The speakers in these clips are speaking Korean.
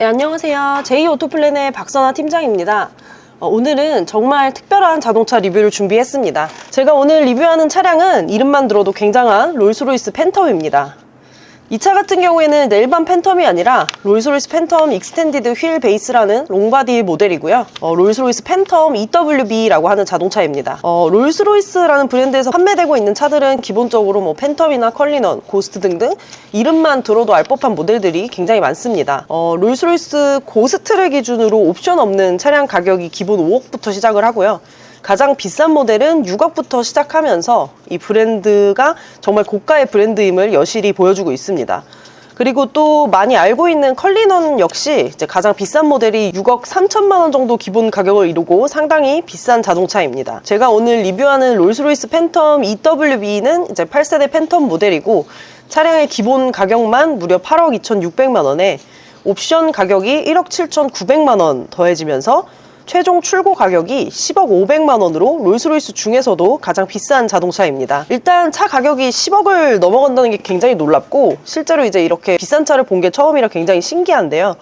네, 안녕하세요. 제이오토플랜의 박선아 팀장입니다. 오늘은 정말 특별한 자동차 리뷰를 준비했습니다. 제가 오늘 리뷰하는 차량은 이름만 들어도 굉장한 롤스로이스 팬텀입니다. 이 차 같은 경우에는 일반 팬텀이 아니라 롤스로이스 팬텀 익스텐디드 휠 베이스라는 롱바디 모델이고요. 롤스로이스 팬텀 EWB라고 하는 자동차입니다. 롤스로이스라는 브랜드에서 판매되고 있는 차들은 기본적으로 팬텀이나 컬리넌, 고스트 등등 이름만 들어도 알 법한 모델들이 굉장히 많습니다. 롤스로이스 고스트를 기준으로 옵션 없는 차량 가격이 기본 5억부터 시작을 하고요. 가장 비싼 모델은 6억부터 시작하면서 이 브랜드가 정말 고가의 브랜드임을 여실히 보여주고 있습니다. 그리고 또 많이 알고 있는 컬리넌 역시 이제 가장 비싼 모델이 6억 3천만 원 정도 기본 가격을 이루고 상당히 비싼 자동차입니다. 제가 오늘 리뷰하는 롤스로이스 팬텀 EWB는 이제 8세대 팬텀 모델이고 차량의 기본 가격만 무려 8억 2,600만 원에 옵션 가격이 1억 7,900만 원 더해지면서 최종 출고 가격이 10억 500만 원으로 롤스로이스 중에서도 가장 비싼 자동차입니다. 일단 차 가격이 10억을 넘어간다는 게 굉장히 놀랍고 실제로 이제 이렇게 비싼 차를 본 게 처음이라 굉장히 신기한데요.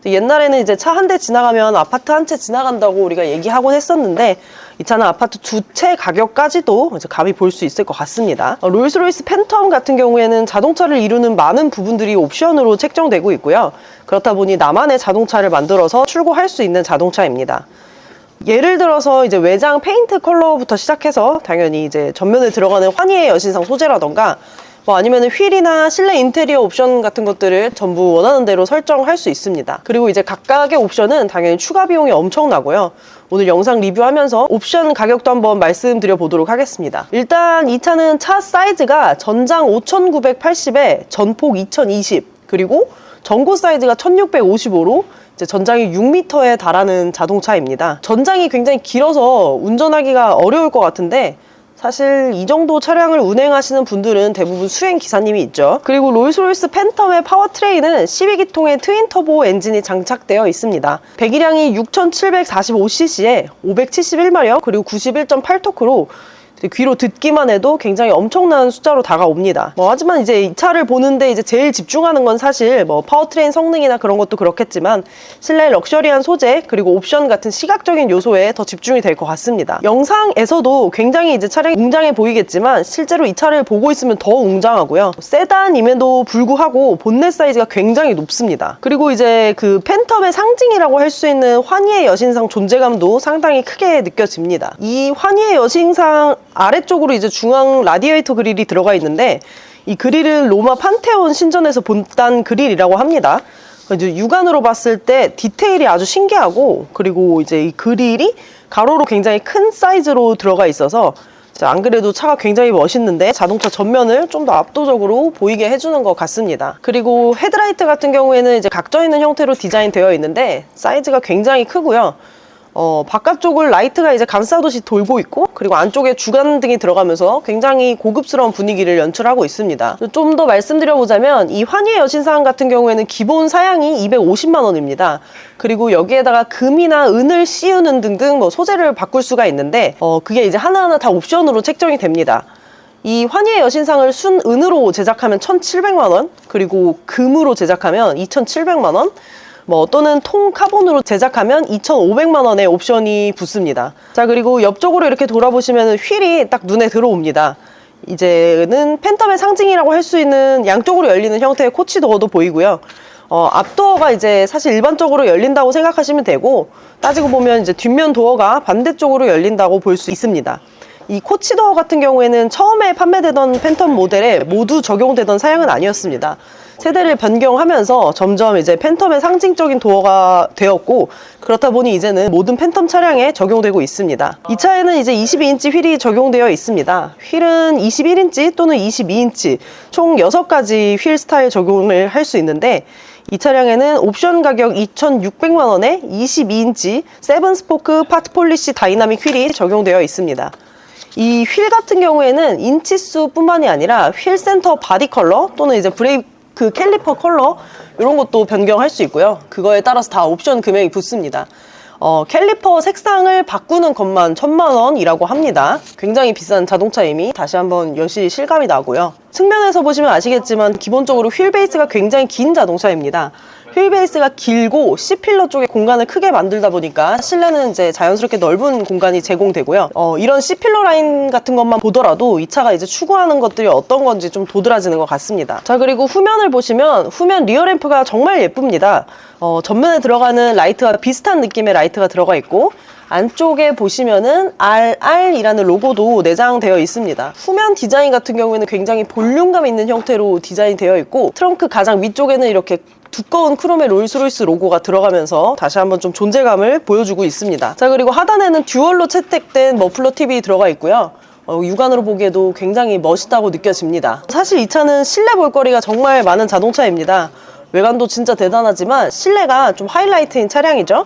옛날에는 이제 차 한 대 지나가면 아파트 한 채 지나간다고 우리가 얘기하곤 했었는데 이 차는 아파트 두 채 가격까지도 이제 감히 볼 수 있을 것 같습니다. 롤스로이스 팬텀 같은 경우에는 자동차를 이루는 많은 부분들이 옵션으로 책정되고 있고요. 그렇다 보니 나만의 자동차를 만들어서 출고할 수 있는 자동차입니다. 예를 들어서 이제 외장 페인트 컬러부터 시작해서 당연히 이제 전면에 들어가는 환희의 여신상 소재라던가 아니면 휠이나 실내 인테리어 옵션 같은 것들을 전부 원하는 대로 설정할 수 있습니다. 그리고 이제 각각의 옵션은 당연히 추가 비용이 엄청나고요. 오늘 영상 리뷰하면서 옵션 가격도 한번 말씀드려 보도록 하겠습니다. 일단 이 차는 차 사이즈가 전장 5,980에 전폭 2,020 그리고 전고 사이즈가 1,655로 이제 전장이 6m에 달하는 자동차입니다. 전장이 굉장히 길어서 운전하기가 어려울 것 같은데 사실 이 정도 차량을 운행하시는 분들은 대부분 수행 기사님이 있죠. 그리고 롤스로이스 팬텀의 파워트레인은 12기통의 트윈터보 엔진이 장착되어 있습니다. 배기량이 6,745cc에 571마력 그리고 91.8토크로 귀로 듣기만 해도 굉장히 엄청난 숫자로 다가옵니다. 하지만 이제 이 차를 보는데 이제 제일 집중하는 건 사실 파워트레인 성능이나 그런 것도 그렇겠지만 실내 럭셔리한 소재 그리고 옵션 같은 시각적인 요소에 더 집중이 될 것 같습니다. 영상에서도 굉장히 이제 차량이 웅장해 보이겠지만 실제로 이 차를 보고 있으면 더 웅장하고요. 세단임에도 불구하고 본넷 사이즈가 굉장히 높습니다. 그리고 이제 그 팬텀의 상징이라고 할 수 있는 환희의 여신상 존재감도 상당히 크게 느껴집니다. 이 환희의 여신상 아래쪽으로 이제 중앙 라디에이터 그릴이 들어가 있는데 이 그릴은 로마 판테온 신전에서 본딴 그릴이라고 합니다. 이제 육안으로 봤을 때 디테일이 아주 신기하고 그리고 이제 이 그릴이 가로로 굉장히 큰 사이즈로 들어가 있어서 안 그래도 차가 굉장히 멋있는데 자동차 전면을 좀 더 압도적으로 보이게 해주는 것 같습니다. 그리고 헤드라이트 같은 경우에는 이제 각져 있는 형태로 디자인되어 있는데 사이즈가 굉장히 크고요. 바깥쪽을 라이트가 이제 감싸듯이 돌고 있고 그리고 안쪽에 주간등이 들어가면서 굉장히 고급스러운 분위기를 연출하고 있습니다. 좀 더 말씀드려보자면 이 환희의 여신상 같은 경우에는 기본 사양이 250만 원입니다. 그리고 여기에다가 금이나 은을 씌우는 등등 소재를 바꿀 수가 있는데 그게 이제 하나하나 다 옵션으로 책정이 됩니다. 이 환희의 여신상을 순은으로 제작하면 1,700만 원 그리고 금으로 제작하면 2,700만 원 또는 통 카본으로 제작하면 2,500만 원의 옵션이 붙습니다. 자, 그리고 옆쪽으로 이렇게 돌아보시면 휠이 딱 눈에 들어옵니다. 이제는 팬텀의 상징이라고 할 수 있는 양쪽으로 열리는 형태의 코치도어도 보이고요. 앞도어가 이제 사실 일반적으로 열린다고 생각하시면 되고 따지고 보면 이제 뒷면 도어가 반대쪽으로 열린다고 볼 수 있습니다. 이 코치도어 같은 경우에는 처음에 판매되던 팬텀 모델에 모두 적용되던 사양은 아니었습니다. 세대를 변경하면서 점점 이제 팬텀의 상징적인 도어가 되었고 그렇다 보니 이제는 모든 팬텀 차량에 적용되고 있습니다. 이 차에는 이제 22인치 휠이 적용되어 있습니다. 휠은 21인치 또는 22인치 총 6가지 휠 스타일 적용을 할 수 있는데 이 차량에는 옵션 가격 2,600만 원에 22인치 7스포크 파트 폴리시 다이나믹 휠이 적용되어 있습니다. 이 휠 같은 경우에는 인치수 뿐만이 아니라 휠 센터 바디 컬러 또는 이제 브레이크 캘리퍼 컬러 이런 것도 변경할 수 있고요. 그거에 따라서 다 옵션 금액이 붙습니다. 캘리퍼 색상을 바꾸는 것만 1,000만 원이라고 합니다. 굉장히 비싼 자동차임이 다시 한번 여실히 실감이 나고요. 측면에서 보시면 아시겠지만 기본적으로 휠 베이스가 굉장히 긴 자동차입니다. 휠베이스가 길고 C필러 쪽에 공간을 크게 만들다 보니까 실내는 이제 자연스럽게 넓은 공간이 제공되고요. 이런 C필러 라인 같은 것만 보더라도 이 차가 이제 추구하는 것들이 어떤 건지 좀 도드라지는 것 같습니다. 자, 그리고 후면을 보시면 후면 리어램프가 정말 예쁩니다. 전면에 들어가는 라이트와 비슷한 느낌의 라이트가 들어가 있고 안쪽에 보시면은 RR이라는 로고도 내장되어 있습니다. 후면 디자인 같은 경우에는 굉장히 볼륨감 있는 형태로 디자인되어 있고 트렁크 가장 위쪽에는 이렇게 두꺼운 크롬의 롤스로이스 로고가 들어가면서 다시 한번 좀 존재감을 보여주고 있습니다. 자, 그리고 하단에는 듀얼로 채택된 머플러 TV 들어가 있고요. 육안으로 보기에도 굉장히 멋있다고 느껴집니다. 사실 이 차는 실내 볼거리가 정말 많은 자동차입니다. 외관도 진짜 대단하지만 실내가 좀 하이라이트인 차량이죠.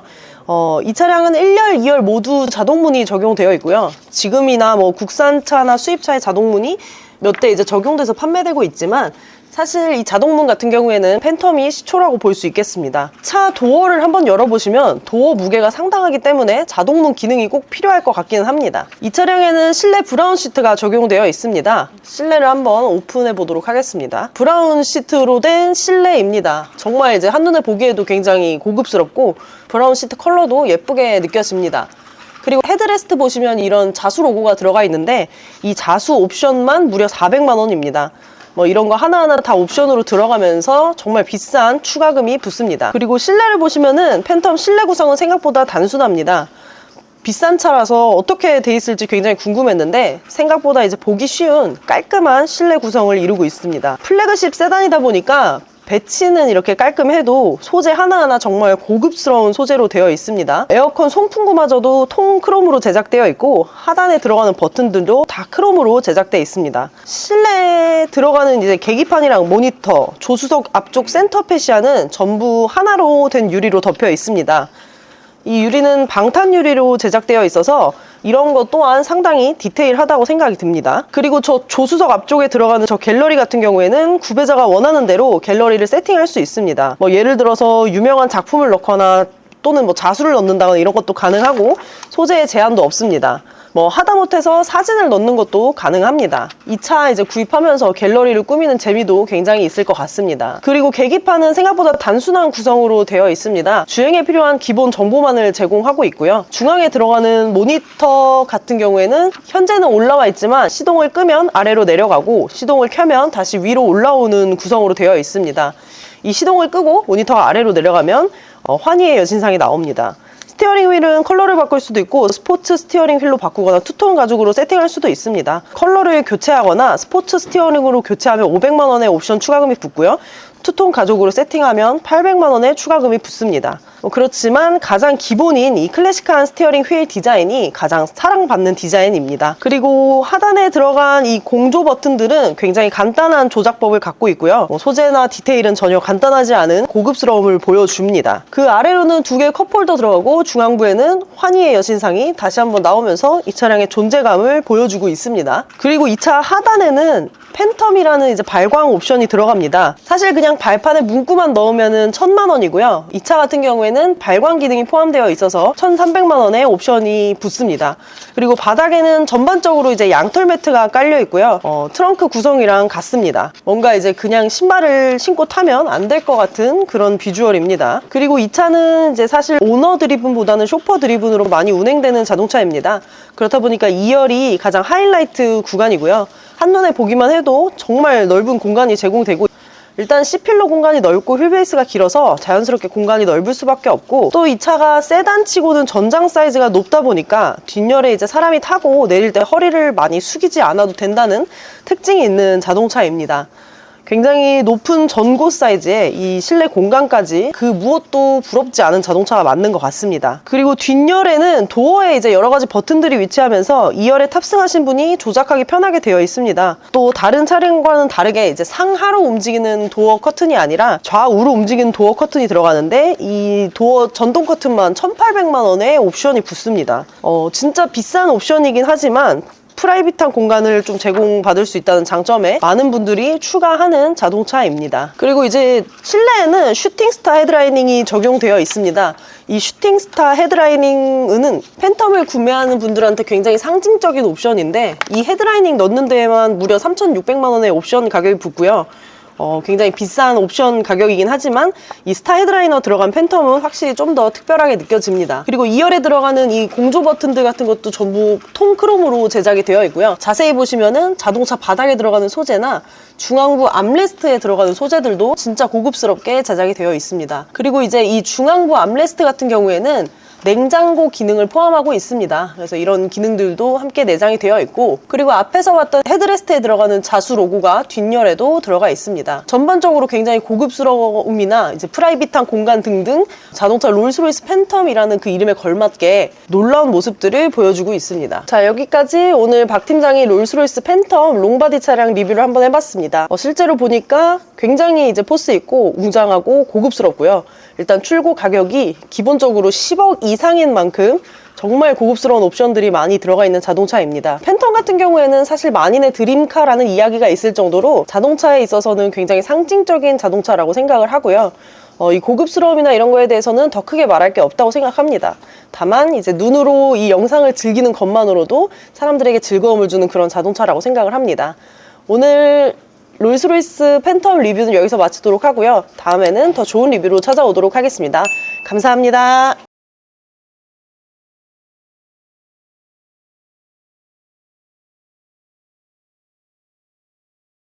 이 차량은 1열, 2열 모두 자동문이 적용되어 있고요. 지금이나 뭐 국산차나 수입차의 자동문이 몇 대 이제 적용돼서 판매되고 있지만 사실 이 자동문 같은 경우에는 팬텀이 시초라고 볼 수 있겠습니다. 차 도어를 한번 열어보시면 도어 무게가 상당하기 때문에 자동문 기능이 꼭 필요할 것 같기는 합니다. 이 차량에는 실내 브라운 시트가 적용되어 있습니다. 실내를 한번 오픈해 보도록 하겠습니다. 브라운 시트로 된 실내입니다. 정말 이제 한눈에 보기에도 굉장히 고급스럽고 브라운 시트 컬러도 예쁘게 느껴집니다. 그리고 헤드레스트 보시면 이런 자수 로고가 들어가 있는데 이 자수 옵션만 무려 400만 원입니다. 뭐 이런 거 하나하나 다 옵션으로 들어가면서 정말 비싼 추가금이 붙습니다. 그리고 실내를 보시면은 팬텀 실내 구성은 생각보다 단순합니다. 비싼 차라서 어떻게 돼 있을지 굉장히 궁금했는데 생각보다 이제 보기 쉬운 깔끔한 실내 구성을 이루고 있습니다. 플래그십 세단이다 보니까 배치는 이렇게 깔끔해도 소재 하나하나 정말 고급스러운 소재로 되어 있습니다. 에어컨 송풍구마저도 통 크롬으로 제작되어 있고 하단에 들어가는 버튼들도 다 크롬으로 제작되어 있습니다. 실내에 들어가는 이제 계기판이랑 모니터, 조수석 앞쪽 센터 패시아는 전부 하나로 된 유리로 덮여 있습니다. 이 유리는 방탄 유리로 제작되어 있어서 이런 것 또한 상당히 디테일하다고 생각이 듭니다. 그리고 저 조수석 앞쪽에 들어가는 저 갤러리 같은 경우에는 구매자가 원하는 대로 갤러리를 세팅할 수 있습니다. 뭐 예를 들어서 유명한 작품을 넣거나 또는 뭐 자수를 넣는다거나 이런 것도 가능하고 소재에 제한도 없습니다. 뭐 하다못해서 사진을 넣는 것도 가능합니다. 이 차 이제 구입하면서 갤러리를 꾸미는 재미도 굉장히 있을 것 같습니다. 그리고 계기판은 생각보다 단순한 구성으로 되어 있습니다. 주행에 필요한 기본 정보만을 제공하고 있고요. 중앙에 들어가는 모니터 같은 경우에는 현재는 올라와 있지만 시동을 끄면 아래로 내려가고 시동을 켜면 다시 위로 올라오는 구성으로 되어 있습니다. 이 시동을 끄고 모니터가 아래로 내려가면 환희의 여신상이 나옵니다. 스티어링 휠은 컬러를 바꿀 수도 있고 스포츠 스티어링 휠로 바꾸거나 투톤 가죽으로 세팅할 수도 있습니다. 컬러를 교체하거나 스포츠 스티어링으로 교체하면 500만 원의 옵션 추가금이 붙고요. 투톤 가죽으로 세팅하면 800만 원의 추가금이 붙습니다. 그렇지만 가장 기본인 이 클래식한 스티어링 휠 디자인이 가장 사랑받는 디자인입니다. 그리고 하단에 들어간 이 공조 버튼들은 굉장히 간단한 조작법을 갖고 있고요. 소재나 디테일은 전혀 간단하지 않은 고급스러움을 보여줍니다. 그 아래로는 두 개의 컵홀더 들어가고 중앙부에는 환희의 여신상이 다시 한번 나오면서 이 차량의 존재감을 보여주고 있습니다. 그리고 이 차 하단에는 팬텀이라는 이제 발광 옵션이 들어갑니다. 사실 그냥 발판에 문구만 넣으면은 1000만 원이고요. 이 차 같은 경우에는 발광 기능이 포함되어 있어서 1300만 원의 옵션이 붙습니다. 그리고 바닥에는 전반적으로 이제 양털 매트가 깔려 있고요. 트렁크 구성이랑 같습니다. 뭔가 이제 그냥 신발을 신고 타면 안 될 것 같은 그런 비주얼입니다. 그리고 이 차는 이제 사실 오너 드리븐보다는 쇼퍼 드리븐으로 많이 운행되는 자동차입니다. 그렇다 보니까 2열이 가장 하이라이트 구간이고요. 한눈에 보기만 해도 정말 넓은 공간이 제공되고 일단 C필러 공간이 넓고 휠베이스가 길어서 자연스럽게 공간이 넓을 수밖에 없고 또 이 차가 세단치고는 전장 사이즈가 높다 보니까 뒷열에 이제 사람이 타고 내릴 때 허리를 많이 숙이지 않아도 된다는 특징이 있는 자동차입니다. 굉장히 높은 전고 사이즈에 이 실내 공간까지 그 무엇도 부럽지 않은 자동차가 맞는 것 같습니다. 그리고 뒷열에는 도어에 이제 여러 가지 버튼들이 위치하면서 2열에 탑승하신 분이 조작하기 편하게 되어 있습니다. 또 다른 차량과는 다르게 이제 상하로 움직이는 도어 커튼이 아니라 좌우로 움직이는 도어 커튼이 들어가는데 이 도어 전동 커튼만 1800만 원의 옵션이 붙습니다. 진짜 비싼 옵션이긴 하지만 프라이빗한 공간을 좀 제공받을 수 있다는 장점에 많은 분들이 추가하는 자동차입니다. 그리고 이제 실내에는 슈팅스타 헤드라이닝이 적용되어 있습니다. 이 슈팅스타 헤드라이닝은 팬텀을 구매하는 분들한테 굉장히 상징적인 옵션인데 이 헤드라이닝 넣는 데에만 무려 3,600만 원의 옵션 가격이 붙고요. 굉장히 비싼 옵션 가격이긴 하지만 이 스타 헤드라이너 들어간 팬텀은 확실히 좀 더 특별하게 느껴집니다. 그리고 2열에 들어가는 이 공조 버튼들 같은 것도 전부 통크롬으로 제작이 되어 있고요. 자세히 보시면은 자동차 바닥에 들어가는 소재나 중앙부 암레스트에 들어가는 소재들도 진짜 고급스럽게 제작이 되어 있습니다. 그리고 이제 이 중앙부 암레스트 같은 경우에는 냉장고 기능을 포함하고 있습니다. 그래서 이런 기능들도 함께 내장이 되어 있고, 그리고 앞에서 봤던 헤드레스트에 들어가는 자수 로고가 뒷열에도 들어가 있습니다. 전반적으로 굉장히 고급스러움이나 이제 프라이빗한 공간 등등 자동차 롤스로이스 팬텀이라는 그 이름에 걸맞게 놀라운 모습들을 보여주고 있습니다. 자, 여기까지 오늘 박 팀장이 롤스로이스 팬텀 롱바디 차량 리뷰를 한번 해봤습니다. 실제로 보니까 굉장히 이제 포스 있고 웅장하고 고급스럽고요. 일단 출고 가격이 기본적으로 10억 이상인 만큼 정말 고급스러운 옵션들이 많이 들어가 있는 자동차입니다. 팬텀 같은 경우에는 사실 만인의 드림카라는 이야기가 있을 정도로 자동차에 있어서는 굉장히 상징적인 자동차라고 생각을 하고요. 이 고급스러움이나 이런 거에 대해서는 더 크게 말할 게 없다고 생각합니다. 다만 이제 눈으로 이 영상을 즐기는 것만으로도 사람들에게 즐거움을 주는 그런 자동차라고 생각을 합니다. 오늘 롤스로이스 팬텀 리뷰는 여기서 마치도록 하고요. 다음에는 더 좋은 리뷰로 찾아오도록 하겠습니다. 감사합니다.